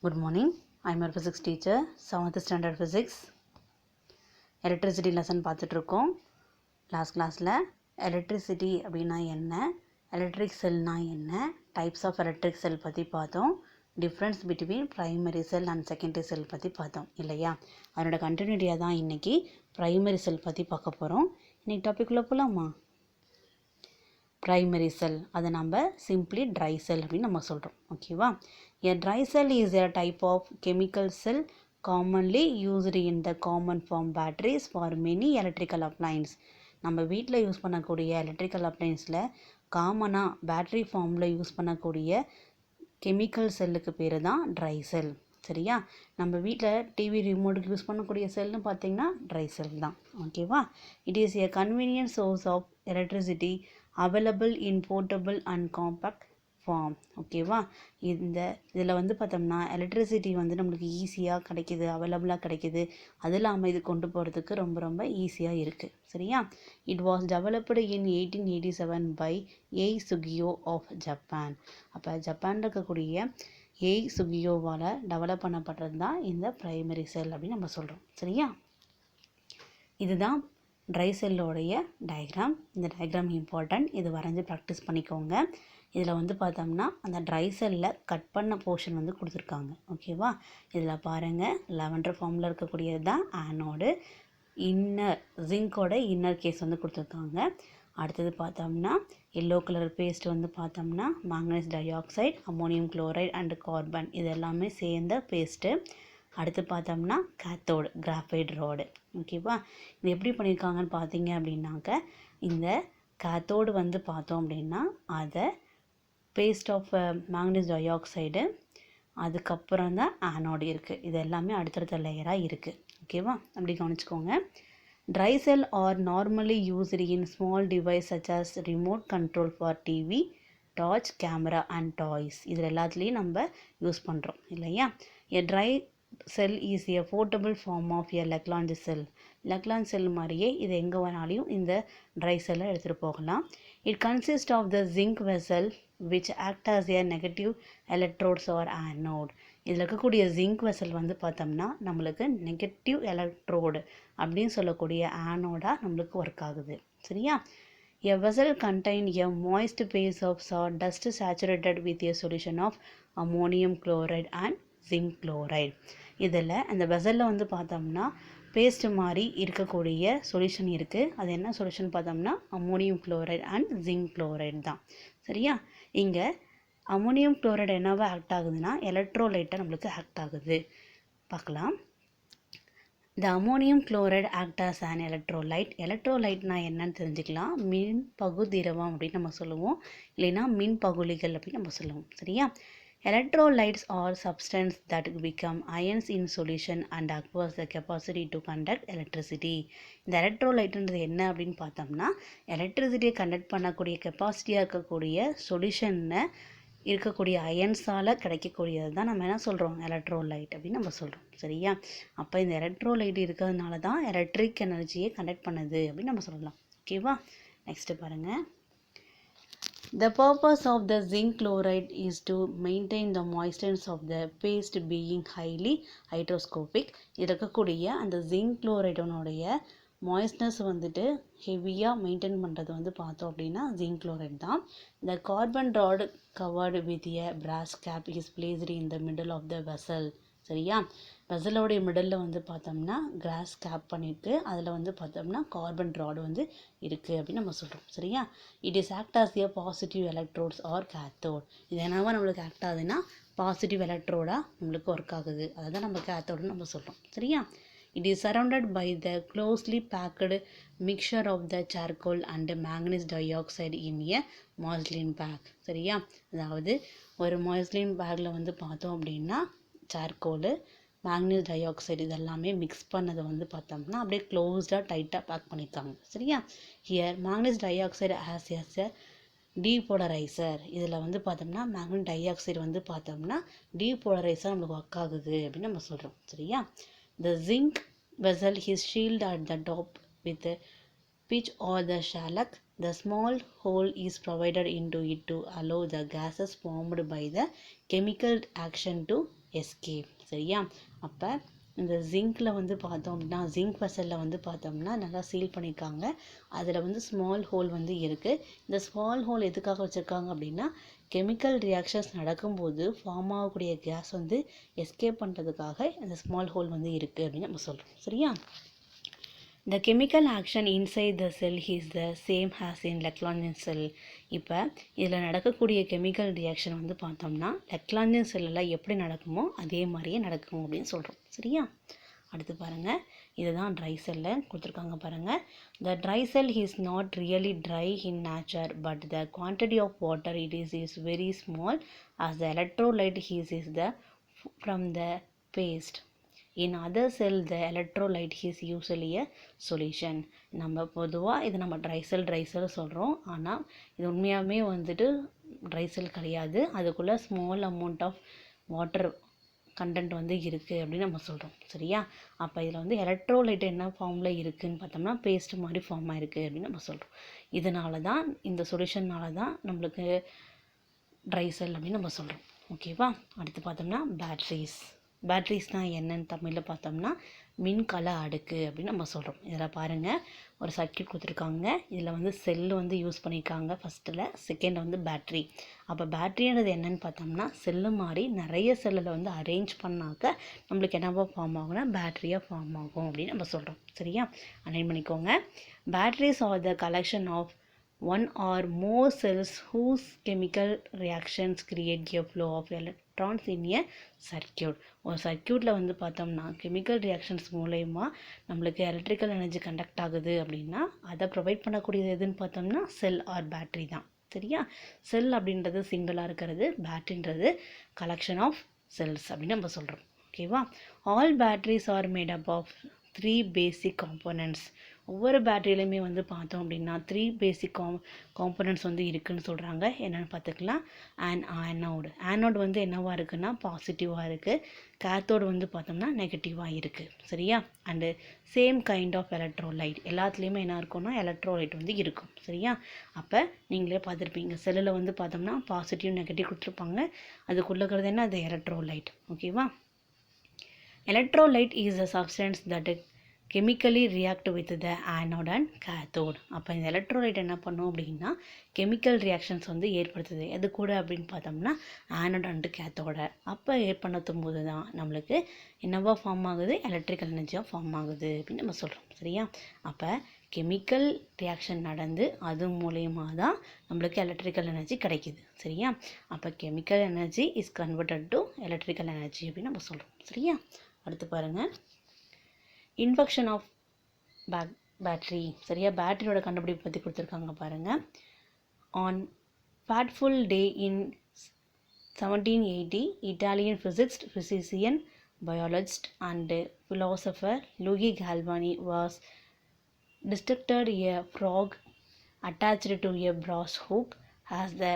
Good morning. I'm your physics teacher, 7th standard physics. Electricity lesson பார்த்துட்டு இருக்கோம். Last கிளாஸில் electricity அப்படின்னா என்ன, எலக்ட்ரிக் செல்னா என்ன, டைப்ஸ் ஆஃப் எலக்ட்ரிக் செல் பற்றி பார்த்தோம். Difference between primary cell and secondary cell பற்றி பார்த்தோம் இல்லையா. அதனோட கண்டினியூட்டியாக தான் இன்றைக்கி ப்ரைமரி செல் பற்றி பார்க்க போகிறோம். இன்றைக்கி டாபிக்குள்ளே போகலாமா? ப்ரைமரி செல், அதை நம்ம சிம்பிளி ட்ரை செல் அப்படின்னு நம்ம சொல்கிறோம். ஓகேவா? A dry cell is a type of chemical cell commonly used in the common form batteries for many electrical appliances. நம்ம வீட்டில் யூஸ் பண்ணக்கூடிய எலக்ட்ரிக்கல் அப்ளைன்ஸில் காமனாக பேட்ரி ஃபார்மில் யூஸ் பண்ணக்கூடிய கெமிக்கல் செல்லுக்கு பேர் தான் ட்ரை செல். சரியா? நம்ம வீட்டில் டிவி ரிமோட்டுக்கு யூஸ் பண்ணக்கூடிய செல்னு பார்த்தீங்கன்னா ட்ரை செல் தான். ஓகேவா? It is a convenient source of electricity available in portable and compact form. ஓகேவா? இதில் வந்து பார்த்தோம்னா எலக்ட்ரிசிட்டி வந்து நம்மளுக்கு ஈஸியாக கிடைக்கிது, அவைலபிளாக கிடைக்கிது. அது இல்லாமல் இது கொண்டு போகிறதுக்கு ரொம்ப ரொம்ப ஈஸியாக இருக்குது. சரியா? It was developed in 1887 by Yai Sakizo of Japan. அப்போ ஜப்பானில் இருக்கக்கூடிய ஏய் சுகியோவால் டெவலப் பண்ணப்பட்டது தான் இந்த ப்ரைமரி செல் அப்படின்னு நம்ம சொல்கிறோம். சரியா? இதுதான் ட்ரை செல்லோடைய டயக்ராம். இந்த டயக்ராம் இம்பார்ட்டன்ட், இது வரைஞ்சி ப்ராக்டிஸ் பண்ணிக்கோங்க. இதில் வந்து பார்த்தோம்னா அந்த ட்ரை செல்லில் கட் பண்ண போர்ஷன் வந்து கொடுத்துருக்காங்க. ஓகேவா? இதில் பாருங்கள், லெவன்டர் ஃபார்மில் இருக்கக்கூடியது தான் ஆனோடு. இன்னர் ஜிங்கோட இன்னர் கேஸ் வந்து கொடுத்துருக்காங்க. அடுத்தது பார்த்தோம்னா எல்லோ கலர் பேஸ்ட் வந்து பார்த்தோம்னா manganese di oxide, ammonium chloride and carbon, இது எல்லாமே சேர்ந்த பேஸ்ட்டு. அடுத்து பார்த்தோம்னா கேத்தோடு கிராஃபைட் ராடு. ஓகேவா? இது எப்படி பண்ணியிருக்காங்கன்னு பார்த்தீங்க அப்படின்னாக்க, இந்த கேத்தோடு வந்து பார்த்தோம் அப்படின்னா அதை paste of manganese dioxide, அதுக்கப்புறம் தான் ஆனோடு இருக்குது. இது எல்லாமே அடுத்தடுத்த லேயராக இருக்குது. ஓகேவா? அப்படி கவனிச்சுக்கோங்க. Dry cell are normally used in small device such as remote control for TV, torch, camera and toys, இதில் எல்லாத்துலேயும் நம்ம யூஸ் பண்ணுறோம் இல்லையா. A dry cell is a portable form of a Leclanche cell. Leclanche cell மாதிரியே இது எங்கே வேணாலையும் இந்த ட்ரை செல்லை எடுத்துகிட்டு போகலாம். It consist of the zinc vessel which act as a negative electrodes or anode. இதில் இருக்கக்கூடிய ஜிங்க் வெசல் வந்து பார்த்தோம்னா நம்மளுக்கு நெகட்டிவ் எலக்ட்ரோடு அப்படின்னு சொல்லக்கூடிய ஆனோடாக நம்மளுக்கு ஒர்க் ஆகுது. சரியா? A vessel contain a moist phase of sawdust saturated with a solution of ammonium chloride and zinc chloride. இதில் அந்த வெசலில் வந்து பார்த்தோம்னா பேஸ்ட் மாதிரி இருக்கக்கூடிய சொல்யூஷன் இருக்குது. அது என்ன சொல்யூஷன் பார்த்தோம்னா ammonium chloride and zinc chloride தான். சரியா? இங்கே அம்மோனியம் குளோரைடு என்னவா ஆக்ட் ஆகுதுன்னா எலக்ட்ரோலைட்டாக நம்மளுக்கு ஆக்ட் ஆகுது. பார்க்கலாம். இந்த ammonium chloride act as an electrolyte. எலக்ட்ரோலைட்னா என்னன்னு தெரிஞ்சுக்கலாம். மின் பகுதிரவம் அப்படின்னு நம்ம சொல்லுவோம், இல்லைன்னா மின் பகுளிகள் அப்படின்னு நம்ம சொல்லுவோம். சரியா? Electrolytes are substances that become ions in solution and acquire the capacity to conduct electricity. இந்த எலக்ட்ரோலைட்ன்றது என்ன அப்படின்னு பார்த்தோம்னா எலக்ட்ரிசிட்டியை கண்டக்ட் பண்ணக்கூடிய கெப்பாசிட்டியாக இருக்கக்கூடிய சொல்யூஷனில் இருக்கக்கூடிய அயன்ஸால் கிடைக்கக்கூடியது தான் நம்ம என்ன சொல்கிறோம், எலக்ட்ரோலைட் அப்படின்னு நம்ம சொல்கிறோம். சரியா? அப்போ இந்த எலக்ட்ரோலைட் இருக்கிறதுனால தான் எலக்ட்ரிக் எனர்ஜியை கண்டக்ட் பண்ணுது அப்படின்னு நம்ம சொல்லலாம். ஓகேவா? நெக்ஸ்ட்டு பாருங்கள். The purpose of the zinc chloride is to maintain the moistness of the paste being highly hydroscopic. இருக்கக்கூடிய அந்த ஜிங்க் குளோரைடனுடைய மாய்ஸ்ட்னஸ் வந்துட்டு ஹெவியாக மெயின்டைன் பண்ணுறது வந்து பார்த்தோம் அப்படின்னா ஜிங்க் குளோரைட் தான். The carbon rod covered with a brass cap is placed in the middle of the vessel. சரியா? வெசலோடைய மிடலில் வந்து பார்த்தோம்னா கிராஸ் கேப் பண்ணியிருக்கு, அதில் வந்து பார்த்தோம்னா கார்பன் ராடு வந்து இருக்குது அப்படின்னு நம்ம சொல்கிறோம். சரியா? It is act as A positive electrodes R cathode. இது என்னவா நம்மளுக்கு ஆக்ட் ஆகுதுன்னா பாசிட்டிவ் எலக்ட்ரோடாக நம்மளுக்கு ஒர்க் ஆகுது, அதை தான் நம்ம கேத்தோடுன்னு நம்ம சொல்கிறோம். சரியா? It is surrounded by the closely packed mixture of the charcoal and manganese dioxide in a muslin bag. சரியா? அதாவது ஒரு மாஸ்லின் பேக்கில் வந்து பார்த்தோம் அப்படின்னா சார்கோலு, மேங்கனீஸ் டை ஆக்சைடு இதெல்லாமே மிக்ஸ் பண்ணதை வந்து பார்த்தோம்னா அப்படியே க்ளோஸ்டாக டைட்டாக பேக் பண்ணியிருக்காங்க. சரியா? ஹியர் மேங்கனீஸ் டை ஆக்சைடு ஆஸ் எஸ் எ டீபோலரைசர். இதில் வந்து பார்த்தோம்னா மேங்கனீஸ் டை ஆக்சைடு வந்து பார்த்தோம்னா டீபோலரைசர் நம்மளுக்கு ஒர்க் ஆகுது அப்படின்னு நம்ம சொல்கிறோம். சரியா? த zinc vessel is shield at the top with pitch or the shellac. The small hole is provided into it to allow the gases formed by the chemical action to escape. சரியா? அப்போ இந்த ஜிங்கில் வந்து பார்த்தோம் அப்படின்னா ஜிங்க் வெசலில் வந்து பார்த்தோம்னா நல்லா seal பண்ணியிருக்காங்க. அதில் வந்து ஸ்மால் ஹோல் வந்து இருக்குது. இந்த ஸ்மால் ஹோல் எதுக்காக வச்சுருக்காங்க அப்படின்னா கெமிக்கல் ரியாக்ஷன்ஸ் நடக்கும்போது ஃபார்ம் ஆகக்கூடிய கேஸ் வந்து எஸ்கேப் பண்ணுறதுக்காக இந்த ஸ்மால் ஹோல் வந்து இருக்குது அப்படின்னு நம்ம சொல்கிறோம். சரியா? The chemical action inside the cell is the same as in Laclandian cell. இப்போ இதில் நடக்கக்கூடிய கெமிக்கல் ரியாக்ஷன் வந்து பார்த்தோம்னா லெக்லாந்தியன் செல்லில் எப்படி நடக்குமோ அதே மாதிரியே நடக்கும் அப்படின்னு சொல்கிறோம். சரியா? அடுத்து பாருங்கள், இதுதான் ட்ரை செல்லை கொடுத்துருக்காங்க பாருங்கள். The dry cell is not really dry in nature, but the quantity of water it is very small as the electrolyte is the from the paste. In other cell the electrolyte is usually a solution. நம்ம பொதுவாக இது நம்ம dry cell சொல்கிறோம். ஆனால் இது உண்மையாகவே வந்துட்டு try cell கிடையாது. அதுக்குள்ளே small amount of water content வந்து இருக்குது அப்படின்னு நம்ம சொல்கிறோம். சரியா? அப்போ இதில் வந்து எலக்ட்ரோலைட் என்ன ஃபார்மில் இருக்குதுன்னு பார்த்தோம்னா பேஸ்ட் மாதிரி ஃபார்ம் ஆகிருக்கு அப்படின்னு நம்ம சொல்கிறோம். இதனால தான் இந்த சொல்யூஷன்னால தான் நம்மளுக்கு ட்ரை செல் அப்படின்னு நம்ம சொல்கிறோம். ஓகேவா? அடுத்து பார்த்தோம்னா பேட்ரிஸ்னால் என்னன்னு தமிழில் பார்த்தோம்னா மின்கல அடுக்கு அப்படின்னு நம்ம சொல்கிறோம். இதில் பாருங்கள், ஒரு சர்க்யூட் கொடுத்துருக்காங்க. இதில் வந்து செல்லு வந்து யூஸ் பண்ணியிருக்காங்க ஃபஸ்ட்டில், செகண்ட் வந்து பேட்ரி. அப்போ பேட்ரின்றது என்னன்னு பார்த்தோம்னா செல்லு மாதிரி நிறைய செல்லில் வந்து அரேஞ்ச் பண்ணாக்க நம்மளுக்கு என்னவா ஃபார்ம் ஆகும்னா பேட்ரியாக ஃபார்ம் ஆகும் அப்படின்னு நம்ம சொல்கிறோம். சரியா? அலைன் பண்ணிக்கோங்க. Batteries are the collection of one or more cells whose chemical reactions create a flow of electrons in a circuit. ஒரு சர்க்யூட்டில் வந்து பார்த்தோம்னா கெமிக்கல் ரியாக்ஷன்ஸ் மூலயமா நம்மளுக்கு எலக்ட்ரிக்கல் எனர்ஜி கண்டக்ட் ஆகுது அப்படின்னா அதை ப்ரொவைட் பண்ணக்கூடியது எதுன்னு பார்த்தோம்னா செல் ஆர் பேட்ரி தான். சரியா? செல் அப்படின்றது சிங்கிளாக இருக்கிறது, பேட்ரின்றது கலெக்ஷன் ஆஃப் செல்ஸ் அப்படின்னு நம்ம சொல்கிறோம். ஓகேவா? All batteries are made up of 3 basic components. ஒவ்வொரு பேட்டரியிலையுமே வந்து பார்த்தோம் அப்படின்னா 3 பேசிக் காம்போனன்ட்ஸ் வந்து இருக்குதுன்னு சொல்கிறாங்க. என்னென்னு பார்த்துக்கலாம். ஆனோடு வந்து என்னவாக இருக்குன்னா பாசிட்டிவாக இருக்குது, கேத்தோடு வந்து பார்த்தோம்னா நெகட்டிவாக இருக்குது. சரியா? And same kind of electrolyte, எல்லாத்துலேயுமே என்ன இருக்குன்னா எலக்ட்ரோலைட் வந்து இருக்கும். சரியா? அப்போ நீங்களே பார்த்துருப்பீங்க, செல்லில் வந்து பார்த்தோம்னா பாசிட்டிவ் நெகட்டிவ் கொடுத்துருப்பாங்க. அதுக்குள்ளே இருக்கிறது என்ன, அது எலக்ட்ரோலைட். ஓகேவா? Electrolyte is a substance that chemically react with the anode and cathode. அப்போ இந்த எலக்ட்ரோலைட் என்ன பண்ணும் அப்படின்னா கெமிக்கல் ரியாக்ஷன்ஸ் வந்து ஏற்படுத்துது. எது கூட அப்படின்னு பார்த்தோம்னா ஆனோட் அண்டு கேத்தோட. அப்போ ஏற்படுத்தும் போது தான் நம்மளுக்கு என்னவா ஃபார்ம் ஆகுது, எலக்ட்ரிக்கல் எனர்ஜியாக ஃபார்ம் ஆகுது அப்படின்னு நம்ம சொல்கிறோம். சரியா? அப்போ கெமிக்கல் ரியாக்ஷன் நடந்து அது மூலயமா தான் நம்மளுக்கு எலக்ட்ரிக்கல் எனர்ஜி கிடைக்கிது. சரியா? அப்போ chemical energy is converted to electrical energy அப்படின்னு நம்ம சொல்கிறோம். சரியா? அடுத்து பாருங்கள், இன்ஃபெக்ஷன் ஆஃப் பேட்ரி. சரியா? பேட்டரியோட கண்டுபிடிப்பு பற்றி கொடுத்துருக்காங்க பாருங்கள். On fateful day in 1780, Italian physician, biologist and philosopher Luigi Galvani was dissected a frog attached to a brass hook. As the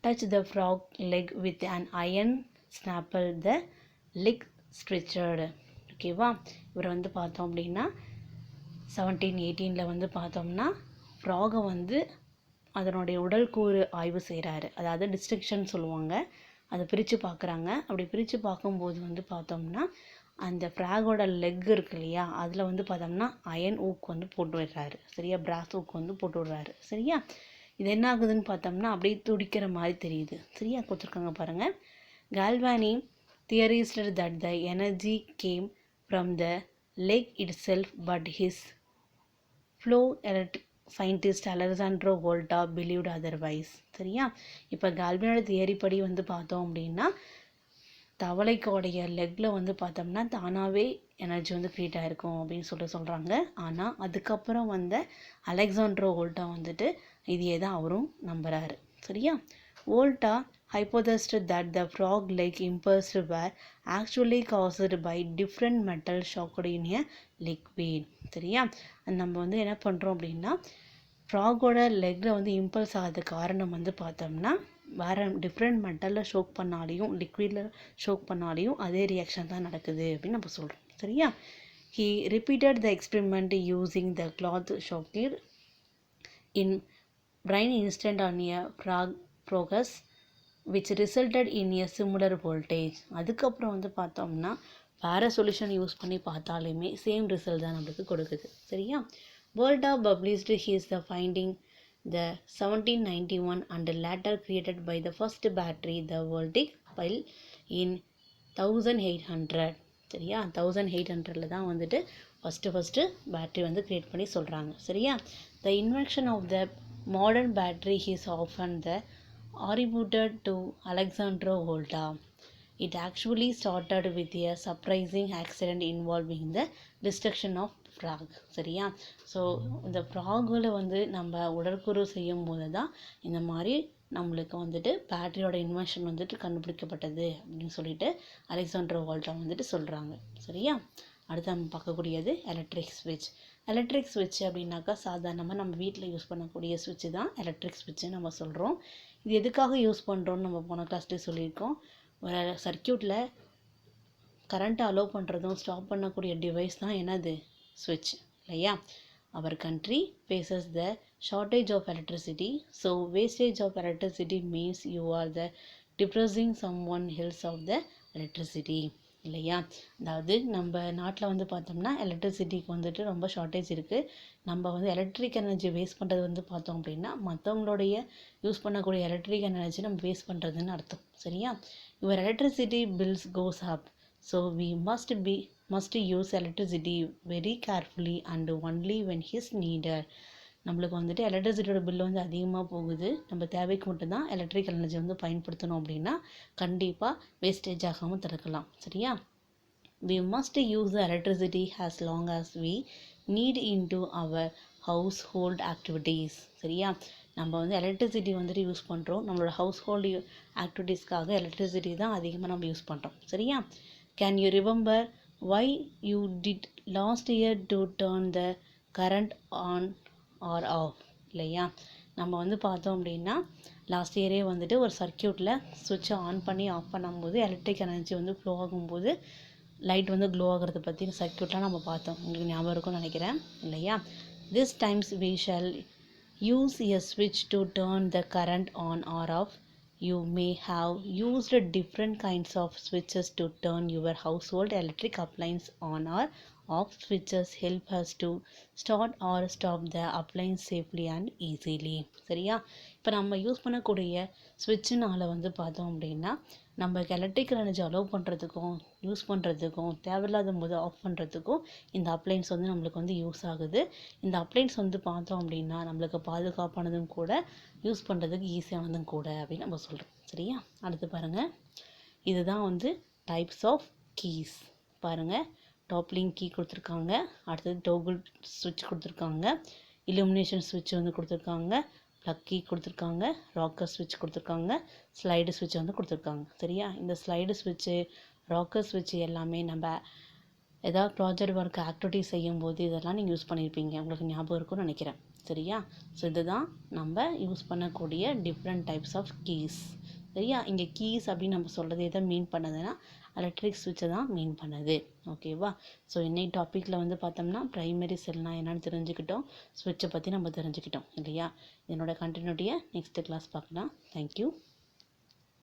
touched the frog leg with an iron snapple, the leg stretched. ஓகேவா? இவர் வந்து பார்த்தோம் அப்படின்னா 1718 வந்து பார்த்தோம்னா ஃப்ராகை வந்து அதனுடைய உடல் கூறு ஆய்வு செய்கிறாரு. அதாவது டிஸ்ட்ரிக்ஷன் சொல்லுவாங்க. அதை பிரித்து பார்க்குறாங்க. அப்படி பிரித்து பார்க்கும்போது வந்து பார்த்தோம்னா அந்த ஃப்ராகோட லெக் இருக்கு இல்லையா, அதில் வந்து பார்த்தோம்னா அயன் ஊக் வந்து போட்டு விடுறாரு. சரியா? பிராஸ் ஊக் வந்து போட்டு விடுறாரு. சரியா? இது என்ன ஆகுதுன்னு பார்த்தோம்னா அப்படியே துடிக்கிற மாதிரி தெரியுது. சரியா? கொடுத்துருக்காங்க பாருங்கள். Galvani theorized that the energy came from the leg itself, but his fellow scientist Alessandro Volta believed otherwise. சரியா? இப்போ கால்வானோட தியரி படி வந்து பார்த்தோம் அப்படின்னா தவளைக்கோடைய லெக்கில் வந்து பார்த்தோம்னா தானாகவே எனர்ஜி வந்து க்ரியேட் ஆகிருக்கும் அப்படின்னு சொல்கிறாங்க. ஆனால் அதுக்கப்புறம் வந்த அலெக்சாண்ட்ரோ வோல்ட்டா வந்துட்டு இதையே தான் அவரும் நம்புகிறாரு. சரியா? வோல்ட்டா hypothesized that the frog leg impulse were actually caused by different metal shocked in a liquid. சரியா? நம்ம வந்து என்ன பண்ணுறோம் அப்படின்னா ஃப்ராகோட லெக்கில் வந்து இம்பல்ஸ் ஆகாத காரணம் வந்து பார்த்தோம்னா வேறு டிஃப்ரெண்ட் மெட்டலில் ஷோக் பண்ணாலையும் லிக்விடில் ஷோக் பண்ணாலையும் அதே ரியாக்ஷன் தான் நடக்குது அப்படின்னு நம்ம சொல்கிறோம். சரியா? he repeated the experiment using the cloth shocked in brain instant on a frog's which resulted in a similar voltage. அதுக்கப்புறம் வந்து பார்த்தோம்னா வேறு சொல்யூஷன் யூஸ் பண்ணி பார்த்தாலுமே சேம் ரிசல்ட் தான் நம்மளுக்கு கொடுக்குது. சரியா? Volta published his the finding the 1791 and later created by the first battery the voltaic pile in 1800. சரியா? 1800ல தான் வந்துட்டு ஃபஸ்ட்டு பேட்ரி வந்து க்ரியேட் பண்ணி சொல்கிறாங்க. சரியா? The invention of the modern battery is often the attributed to Alexander Volta. It actually started with a surprising accident involving the destruction of frog. சரியா? So இந்த fragile வந்து நம்ம உடற்கூறு செய்யும் போது தான் இந்த மாதிரி நம்மளுக்கு வந்துட்டு பேட்டரியோட இன்வென்ஷன் வந்துட்டு கண்டுபிடிக்கப்பட்டது அப்படின்னு சொல்லிட்டு அலெக்சாண்டர் வோல்டா வந்துட்டு சொல்கிறாங்க. சரியா? அடுத்து நம்ம பார்க்கக்கூடியது எலக்ட்ரிக் ஸ்விட்ச். எலக்ட்ரிக் ஸ்விட்ச் அப்படின்னாக்கா சாதாரணமாக நம்ம வீட்டில் யூஸ் பண்ணக்கூடிய ஸ்விட்சு தான் எலக்ட்ரிக் ஸ்விட்ச்சு நம்ம சொல்கிறோம். இது எதுக்காக யூஸ் பண்ணுறோன்னு நம்ம போன கிளாஸ்லேயே சொல்லியிருக்கோம். ஒரு சர்க்கியூட்டில் கரண்ட்டை அலோவ் பண்ணுறதும் ஸ்டாப் பண்ணக்கூடிய டிவைஸ் தான் என்னது? ஸ்விட்ச் இல்லையா? Our country faces the shortage of electricity. So wastage of electricity means you are the depriving someone else of the electricity. இல்லையா? அதாவது நம்ம நாட்டில் வந்து பார்த்தோம்னா எலக்ட்ரிசிட்டிக்கு வந்துட்டு ரொம்ப ஷார்ட்டேஜ் இருக்குது. நம்ம வந்து எலக்ட்ரிக் எனர்ஜி வேஸ்ட் பண்ணுறது வந்து பார்த்தோம் அப்படின்னா மற்றவங்களுடைய யூஸ் பண்ணக்கூடிய எலக்ட்ரிக் எனர்ஜி நம்ம வேஸ்ட் பண்ணுறதுன்னு அர்த்தம். சரியா? Your electricity bills goes up. So we must use electricity very carefully and only when is needed. நம்மளுக்கு வந்துட்டு எலக்ட்ரிசிட்டியோட பில் வந்து அதிகமாக போகுது. நம்ம தேவைக்கு மட்டும்தான் எலக்ட்ரிக்கல் எனர்ஜி வந்து பயன்படுத்தணும் அப்படின்னா கண்டிப்பாக வேஸ்டேஜ் ஆகாமல் தடுக்கலாம். சரியா? We must use the electricity as long as we need into our household activities. சரியா? நம்ம வந்து எலக்ட்ரிசிட்டி வந்துட்டு யூஸ் பண்ணுறோம். நம்மளோட ஹவுஸ்ஹோல்டு ஆக்டிவிட்டீஸ்க்காக எலக்ட்ரிசிட்டி தான் அதிகமாக நம்ம யூஸ் பண்ணுறோம். சரியா? Can you remember why you did last year to turn the current on or off? இல்லையா? நம்ம வந்து பார்த்தோம் அப்படின்னா லாஸ்ட் இயரே வந்துட்டு ஒரு சர்க்கியூட்டில் சுவிட்சை ஆன் பண்ணி ஆஃப் பண்ணும்போது எலக்ட்ரிக் எனர்ஜி வந்து ஃப்ளோ ஆகும்போது லைட் வந்து க்ளோ ஆகிறத பற்றி சர்க்கியூட்லாம் நம்ம பார்த்தோம். உங்களுக்கு ஞாபகம் இருக்கும்னு நினைக்கிறேன் இல்லையா? This times we shall use a switch to turn the current on or off. You may have used different kinds of switches to turn your household electric appliance on or off. Switches help us to start or stop the appliance safely and easily. சரியா? இப்போ நம்ம use பண்ணக்கூடிய ஸ்விட்சுனால வந்து பார்த்தோம் அப்படின்னா நம்ம electrical energy allow பண்ணுறதுக்கும் use பண்ணுறதுக்கும் தேவையில்லாத போது ஆஃப் பண்ணுறதுக்கும் இந்த அப்ளைன்ஸ் வந்து நம்மளுக்கு வந்து யூஸ் ஆகுது. இந்த அப்ளைன்ஸ் வந்து பார்த்தோம் அப்படின்னா நம்மளுக்கு பாதுகாப்பானதும் கூட யூஸ் பண்ணுறதுக்கு ஈஸியானதும் கூட அப்படின்னு நம்ம சொல்கிறோம். சரியா? அடுத்து பாருங்கள், இதுதான் வந்து டைப்ஸ் ஆஃப் கீஸ். பாருங்கள், டாப்லிங் கீ கொடுத்துருக்காங்க, அடுத்தது டோகுல் ஸ்விட்ச் கொடுத்துருக்காங்க, இலுமினேஷன் ஸ்விட்ச் வந்து கொடுத்துருக்காங்க, ப்ளக் கீ கொடுத்துருக்காங்க, ராக்கர் ஸ்விட்ச் கொடுத்துருக்காங்க, ஸ்லைடு ஸ்விட்ச் வந்து கொடுத்துருக்காங்க. சரியா? இந்த ஸ்லைடு ஸ்விட்சு ராக்கர் ஸ்விட்ச் எல்லாமே நம்ம ஏதாவது ப்ராஜெக்ட் ஒர்க் ஆக்டிவிட்டி செய்யும்போது இதெல்லாம் நீங்கள் யூஸ் பண்ணியிருப்பீங்க, உங்களுக்கு ஞாபகம் இருக்கும்னு நினைக்கிறேன். சரியா? ஸோ இதுதான் நம்ம யூஸ் பண்ணக்கூடிய டிஃப்ரெண்ட் டைப்ஸ் ஆஃப் கீஸ். சரியா? இங்கே கீஸ் அப்படின்னு நம்ம சொல்கிறது எதை மீன் பண்ணுதுன்னா எலக்ட்ரிக் ஸ்விட்சை தான் மீன் பண்ணுது. ஓகேவா? ஸோ இன்னைக்கு டாப்பிக்கில் வந்து பார்த்தோம்னா ப்ரைமரி செல்னால் என்னென்னு தெரிஞ்சுக்கிட்டோம், ஸ்விட்சை பற்றி நம்ம தெரிஞ்சுக்கிட்டோம் இல்லையா? என்னோட கண்டினியூட்டியை நெக்ஸ்ட் கிளாஸ் பார்க்கலாம். தேங்க்யூ.